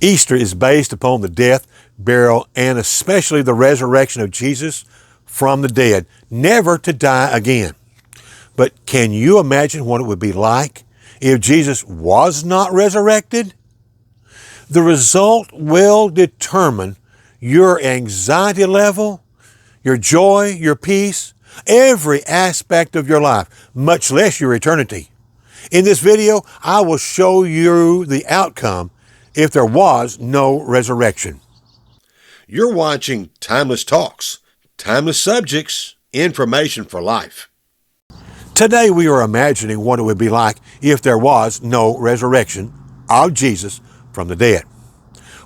Easter is based upon the death, burial, and especially the resurrection of Jesus from the dead, never to die again. But can you imagine what it would be like if Jesus was not resurrected? The result will determine your anxiety level, your joy, your peace, every aspect of your life, much less your eternity. In this video, I will show you the outcome if there was no resurrection. You're watching Timeless Talks, timeless subjects, information for life. Today we are imagining what it would be like if there was no resurrection of Jesus from the dead.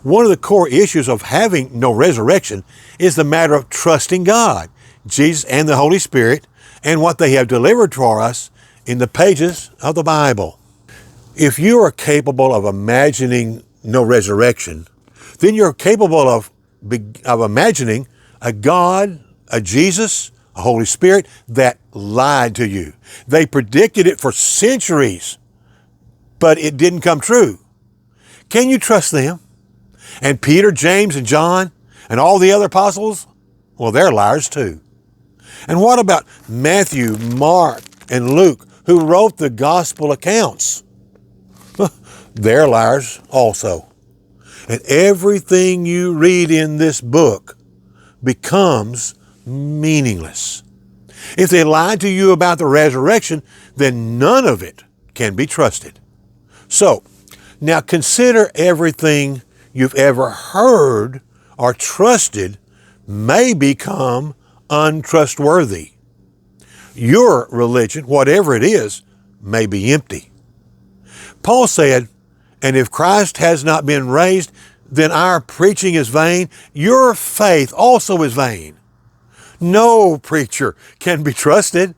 One of the core issues of having no resurrection is the matter of trusting God, Jesus, and the Holy Spirit, and what they have delivered for us in the pages of the Bible. If you are capable of imagining no resurrection, then you're capable of imagining a God, a Jesus, a Holy Spirit that lied to you. They predicted it for centuries, but it didn't come true. Can you trust them? And Peter, James, and John, and all the other apostles? Well, they're liars too. And what about Matthew, Mark, and Luke, who wrote the gospel accounts? They're liars also. And everything you read in this book becomes meaningless. If they lied to you about the resurrection, then none of it can be trusted. So, now consider everything you've ever heard or trusted may become untrustworthy. Your religion, whatever it is, may be empty. Paul said, "And if Christ has not been raised, then our preaching is vain. Your faith also is vain." No preacher can be trusted.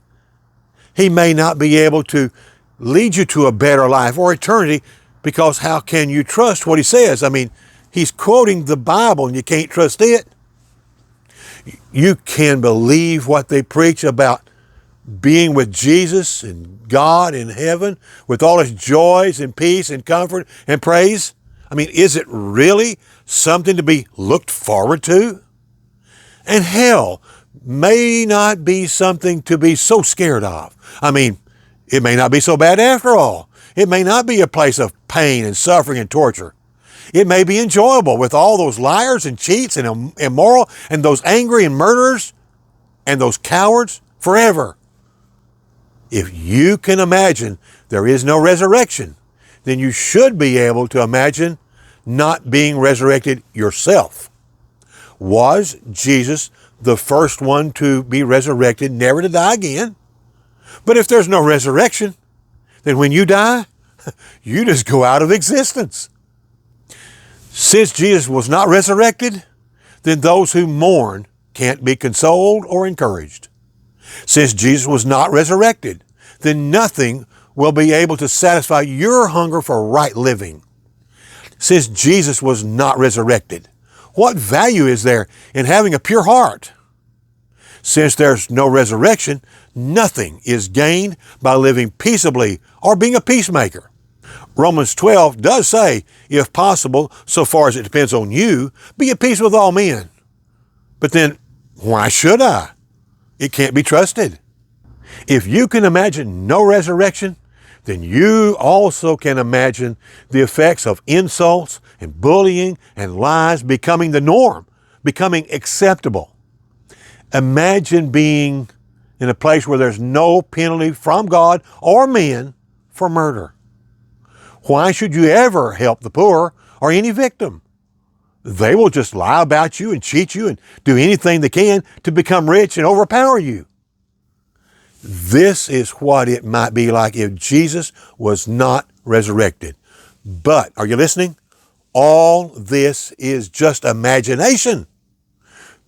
He may not be able to lead you to a better life or eternity, because how can you trust what he says? I mean, he's quoting the Bible and you can't trust it. You can believe what they preach about being with Jesus and God in heaven with all his joys and peace and comfort and praise. I mean, is it really something to be looked forward to? And hell may not be something to be so scared of. I mean, it may not be so bad after all. It may not be a place of pain and suffering and torture. It may be enjoyable with all those liars and cheats and immoral and those angry and murderers and those cowards forever. If you can imagine there is no resurrection, then you should be able to imagine not being resurrected yourself. Was Jesus the first one to be resurrected, never to die again? But if there's no resurrection, then when you die, you just go out of existence. Since Jesus was not resurrected, then those who mourn can't be consoled or encouraged. Since Jesus was not resurrected, then nothing will be able to satisfy your hunger for right living. Since Jesus was not resurrected, what value is there in having a pure heart? Since there's no resurrection, nothing is gained by living peaceably or being a peacemaker. Romans 12 does say, if possible, so far as it depends on you, be at peace with all men. But then, why should I? It can't be trusted. If you can imagine no resurrection, then you also can imagine the effects of insults and bullying and lies becoming the norm, becoming acceptable. Imagine being in a place where there's no penalty from God or men for murder. Why should you ever help the poor or any victim? They will just lie about you and cheat you and do anything they can to become rich and overpower you. This is what it might be like if Jesus was not resurrected. But, are you listening? All this is just imagination.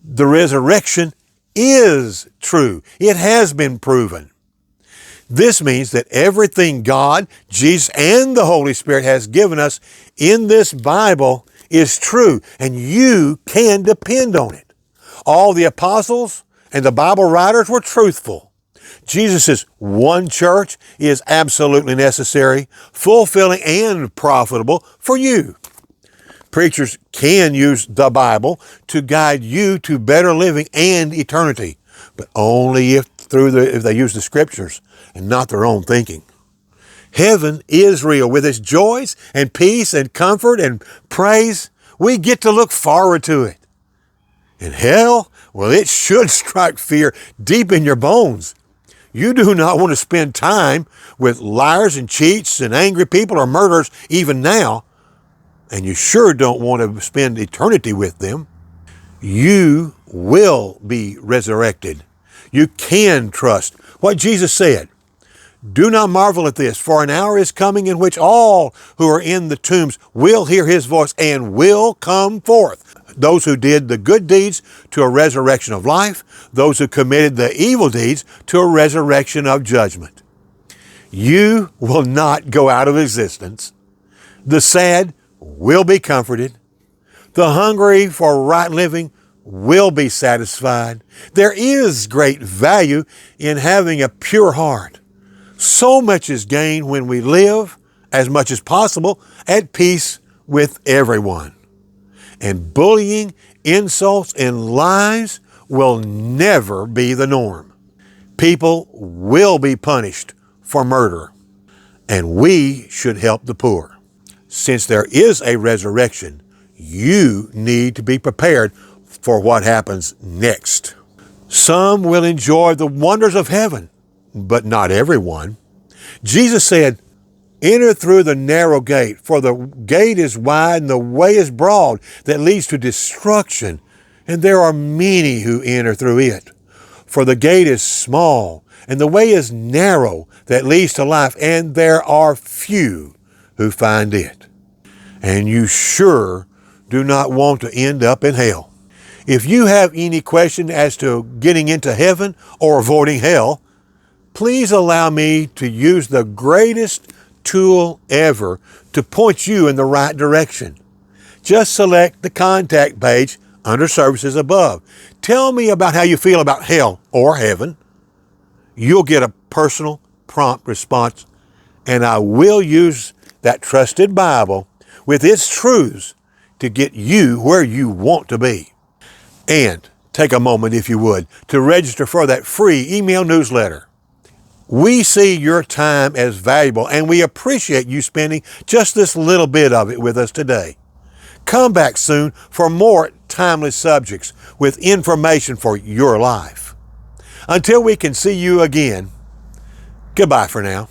The resurrection is true. It has been proven. This means that everything God, Jesus, and the Holy Spirit has given us in this Bible is true, and you can depend on it. All the apostles and the Bible writers were truthful. Jesus' one church is absolutely necessary, fulfilling, and profitable for you. Preachers can use the Bible to guide you to better living and eternity, but only if they use the scriptures and not their own thinking. Heaven is real with its joys and peace and comfort and praise. We get to look forward to it. And hell, well, it should strike fear deep in your bones. You do not want to spend time with liars and cheats and angry people or murderers even now, and you sure don't want to spend eternity with them. You will be resurrected. You can trust what Jesus said. Do not marvel at this, for an hour is coming in which all who are in the tombs will hear his voice and will come forth. Those who did the good deeds to a resurrection of life, those who committed the evil deeds to a resurrection of judgment. You will not go out of existence. The sad will be comforted. The hungry for right living will be satisfied. There is great value in having a pure heart. So much is gained when we live, as much as possible, at peace with everyone. And bullying, insults, and lies will never be the norm. People will be punished for murder, and we should help the poor. Since there is a resurrection, you need to be prepared for what happens next. Some will enjoy the wonders of heaven, but not everyone. Jesus said, "Enter through the narrow gate, for the gate is wide and the way is broad that leads to destruction, and there are many who enter through it. For the gate is small and the way is narrow that leads to life, and there are few who find it." And you sure do not want to end up in hell. If you have any question as to getting into heaven or avoiding hell, please allow me to use the greatest tool ever to point you in the right direction. Just select the contact page under services above. Tell me about how you feel about hell or heaven. You'll get a personal, prompt response, and I will use that trusted Bible with its truths to get you where you want to be. And take a moment, if you would, to register for that free email newsletter. We see your time as valuable, and we appreciate you spending just this little bit of it with us today. Come back soon for more timely subjects with information for your life. Until we can see you again, goodbye for now.